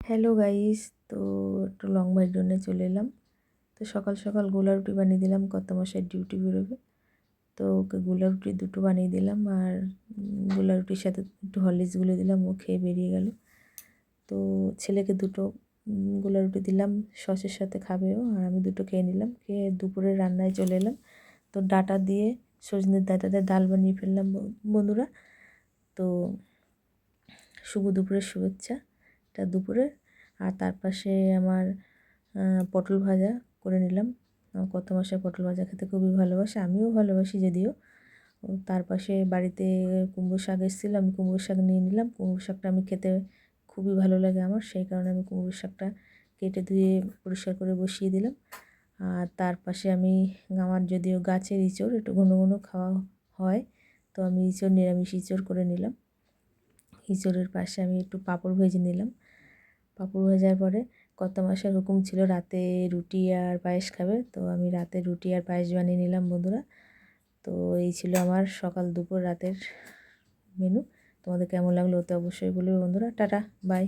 Hello guys, তো একটু long bike জন্যে চলে এলাম। তো সকাল সকাল গোলা রুটি বানিয়ে দিলাম, কর্তামশাই ডিউটি বেরোবে। তো ওকে গোলা রুটি দুটো বানিয়ে দিলাম, আর গোলা রুটির সাথে একটু হরলিক্স গুলে দিলাম, ও খেয়ে বেরিয়ে গেল। তো ছেলেকে দুটো গোলা রুটি দিলাম, সসের সাথে খাবেও, আর আমি দুটো খেয়ে নিলাম। খেয়ে দুপুরে রান্নায় চলে এলাম। তো ডাঁটা দিয়ে সজনের ডাঁটাতে ডাল বানিয়ে ফেললাম বন্ধুরা। তো শুভ দুপুরের শুভেচ্ছা, এটা দুপুরের। আর তার পাশে আমার পটল ভাজা করে নিলাম। কর্তামশাই পটল ভাজা খেতে খুবই ভালোবাসে, আমিও ভালোবাসি যদিও। তার পাশে বাড়িতে কুমড়ো শাক এসেছিলো, আমি কুমড়ো শাক নিয়ে নিলাম। কুমড়ো শাকটা আমি খেতে খুবই ভালো লাগে আমার, সেই কারণে আমি কুমড়ো শাকটা কেটে ধুয়ে পরিষ্কার করে বসিয়ে দিলাম। আর তার পাশে আমার যদিও গাছের ইঁচড় একটু ঘন ঘন খাওয়া হয়, তো আমি নিরামিষ ইঁচড় করে নিলাম। ইঁচড়ের পাশে আমি একটু পাঁপড় ভেজে নিলাম। পাঁপড় ভাজার পরে কর্তামশাইয়ের হুকুম ছিল রাতে রুটি আর পায়েস খাবে, তো আমি রাতে রুটি আর পায়েস বানিয়ে নিলাম বন্ধুরা। তো এই ছিল আমার সকাল দুপুর রাতের মেনু। তোমাদের কেমন লাগলো অতি অবশ্যই বলবে বন্ধুরা। Tata, by.